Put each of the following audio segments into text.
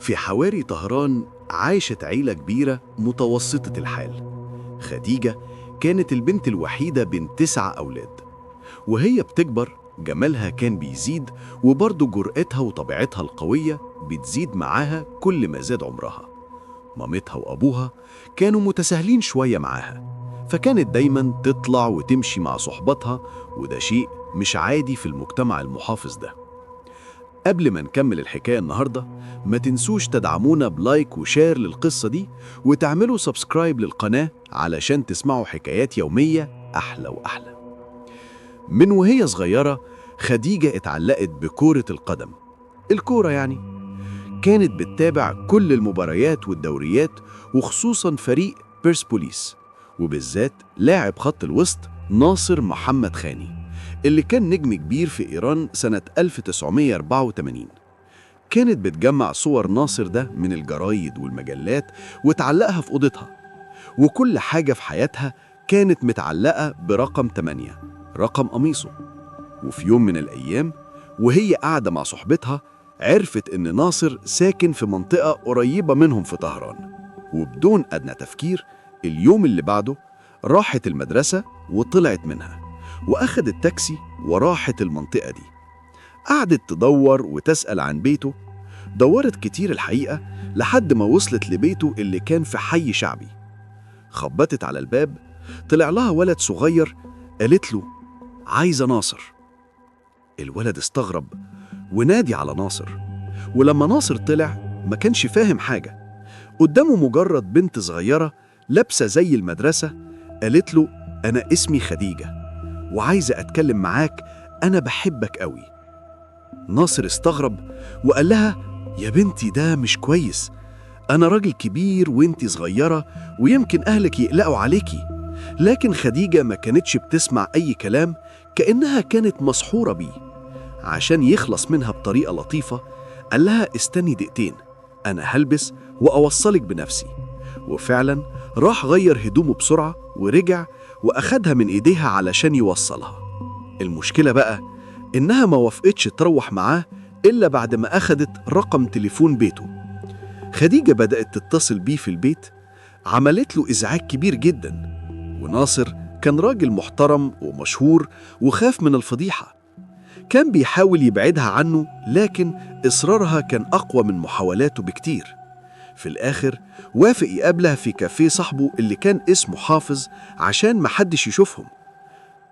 في حواري طهران عاشت عيلة كبيرة متوسطة الحال. خديجة كانت البنت الوحيدة بين 9 أولاد، وهي بتكبر جمالها كان بيزيد، وبرضه جرأتها وطبيعتها القوية بتزيد معاها كل ما زاد عمرها. مامتها وأبوها كانوا متساهلين شوية معاها، فكانت دايما تطلع وتمشي مع صحباتها، وده شيء مش عادي في المجتمع المحافظ ده. قبل ما نكمل الحكاية النهاردة، ما تنسوش تدعمونا بلايك وشير للقصة دي، وتعملوا سبسكرايب للقناة علشان تسمعوا حكايات يومية أحلى وأحلى. من وهي صغيرة خديجة اتعلقت بكرة القدم، الكورة يعني. كانت بتتابع كل المباريات والدوريات، وخصوصا فريق بيرسبوليس، وبالذات لاعب خط الوسط ناصر محمد خاني اللي كان نجم كبير في إيران سنة 1984. كانت بتجمع صور ناصر ده من الجرايد والمجلات وتعلقها في أوضتها، وكل حاجة في حياتها كانت متعلقة برقم 8، رقم قميصه. وفي يوم من الأيام وهي قاعدة مع صحبتها، عرفت إن ناصر ساكن في منطقة قريبة منهم في طهران، وبدون أدنى تفكير اليوم اللي بعده راحت المدرسة وطلعت منها، وأخدت تاكسي وراحت المنطقة دي. قعدت تدور وتسأل عن بيته، دورت كتير الحقيقة لحد ما وصلت لبيته اللي كان في حي شعبي. خبطت على الباب، طلع لها ولد صغير، قالت له عايزة ناصر. الولد استغرب ونادي على ناصر، ولما ناصر طلع ما كانش فاهم حاجة. قدامه مجرد بنت صغيرة لابسة زي المدرسة، قالت له أنا اسمي خديجة وعايزة أتكلم معاك، أنا بحبك قوي. ناصر استغرب وقال لها يا بنتي ده مش كويس، أنا راجل كبير وإنتي صغيرة ويمكن أهلك يقلقوا عليكي. لكن خديجة ما كانتش بتسمع أي كلام، كأنها كانت مسحورة بيه. عشان يخلص منها بطريقة لطيفة قال لها استني دقيقتين، أنا هلبس وأوصلك بنفسي. وفعلا راح غير هدومه بسرعة ورجع وأخدها من إيديها علشان يوصلها. المشكلة بقى إنها ما وافقتش تروح معاه إلا بعد ما أخدت رقم تليفون بيته. خديجة بدأت تتصل بيه في البيت، عملت له إزعاج كبير جدا، وناصر كان راجل محترم ومشهور وخاف من الفضيحة. كان بيحاول يبعدها عنه، لكن إصرارها كان أقوى من محاولاته بكتير. في الآخر وافق يقابلها في كافيه صاحبه اللي كان اسمه حافظ عشان محدش يشوفهم.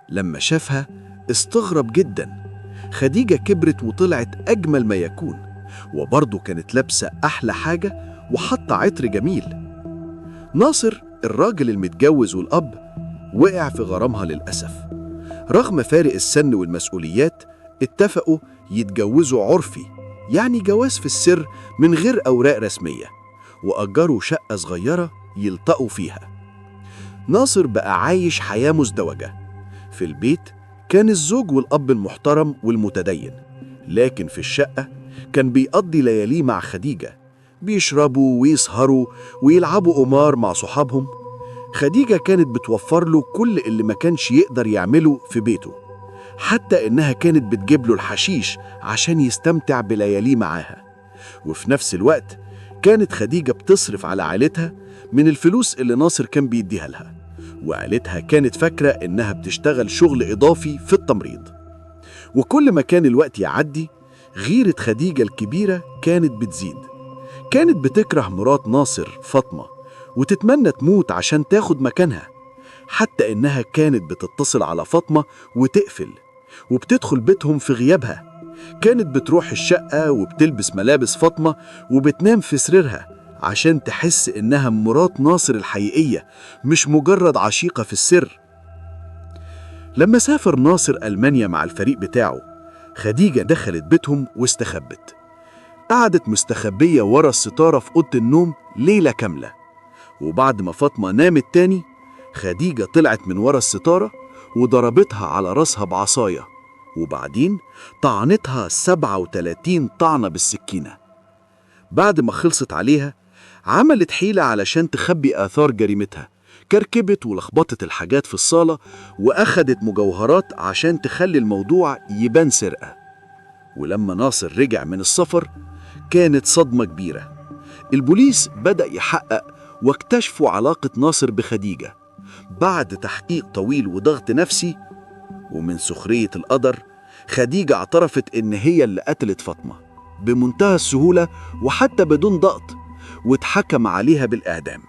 لما شافها استغرب جدا. خديجة كبرت وطلعت أجمل ما يكون، وبرضه كانت لابسة أحلى حاجة وحط عطر جميل. ناصر الراجل المتجوز والأب وقع في غرامها للأسف. رغم فارق السن والمسؤوليات اتفقوا يتجوزوا عرفي، يعني جواز في السر من غير أوراق رسمية، وأجروا شقة صغيرة يلتقوا فيها. ناصر بقى عايش حياة مزدوجة. في البيت كان الزوج والأب المحترم والمتدين، لكن في الشقة كان بيقضي لياليه مع خديجة، بيشربوا ويسهروا ويلعبوا قمار مع صحابهم. خديجة كانت بتوفر له كل اللي ما كانش يقدر يعمله في بيته، حتى إنها كانت بتجيب له الحشيش عشان يستمتع بلياليه معاها. وفي نفس الوقت كانت خديجة بتصرف على عائلتها من الفلوس اللي ناصر كان بيديها لها، وعائلتها كانت فاكرة إنها بتشتغل شغل إضافي في التمريض. وكل ما كان الوقت يعدي غيرة خديجة الكبيرة كانت بتزيد. كانت بتكره مرات ناصر فاطمة وتتمنى تموت عشان تاخد مكانها، حتى إنها كانت بتتصل على فاطمة وتقفل، وبتدخل بيتهم في غيابها. كانت بتروح الشقة وبتلبس ملابس فاطمة وبتنام في سريرها عشان تحس إنها مرات ناصر الحقيقية، مش مجرد عشيقة في السر. لما سافر ناصر ألمانيا مع الفريق بتاعه، خديجة دخلت بيتهم واستخبت. قعدت مستخبية ورا الستارة في أوضة النوم ليلة كاملة، وبعد ما فاطمة نامت تاني خديجة طلعت من ورا الستارة وضربتها على راسها بعصاية، وبعدين طعنتها 37 طعنة بالسكينة. بعد ما خلصت عليها عملت حيلة علشان تخبي آثار جريمتها، كركبت ولخبطت الحاجات في الصالة وأخدت مجوهرات عشان تخلي الموضوع يبان سرقة. ولما ناصر رجع من السفر كانت صدمة كبيرة. البوليس بدأ يحقق واكتشفوا علاقة ناصر بخديجة. بعد تحقيق طويل وضغط نفسي ومن سخرية القدر، خديجة اعترفت إن هي اللي قتلت فاطمة بمنتهى السهولة وحتى بدون ضغط، واتحكم عليها بالإعدام.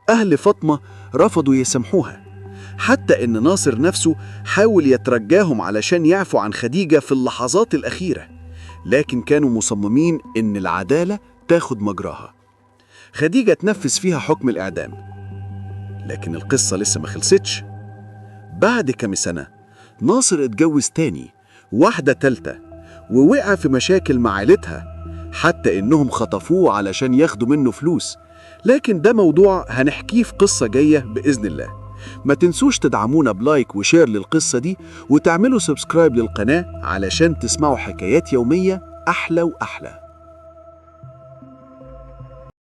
أهل فاطمة رفضوا يسامحوها، حتى إن ناصر نفسه حاول يترجاهم علشان يعفوا عن خديجة في اللحظات الأخيرة، لكن كانوا مصممين إن العدالة تاخد مجراها. خديجة تنفذ فيها حكم الإعدام. لكن القصة لسه ما خلصتش. بعد كام سنة ناصر اتجوز تاني، واحدة تالتة، ووقع في مشاكل مع عيلتها، حتى إنهم خطفوه علشان ياخدوا منه فلوس. لكن ده موضوع هنحكيه في قصة جاية بإذن الله. ما تنسوش تدعمونا بلايك وشير للقصة دي، وتعملوا سبسكرايب للقناة علشان تسمعوا حكايات يومية أحلى وأحلى.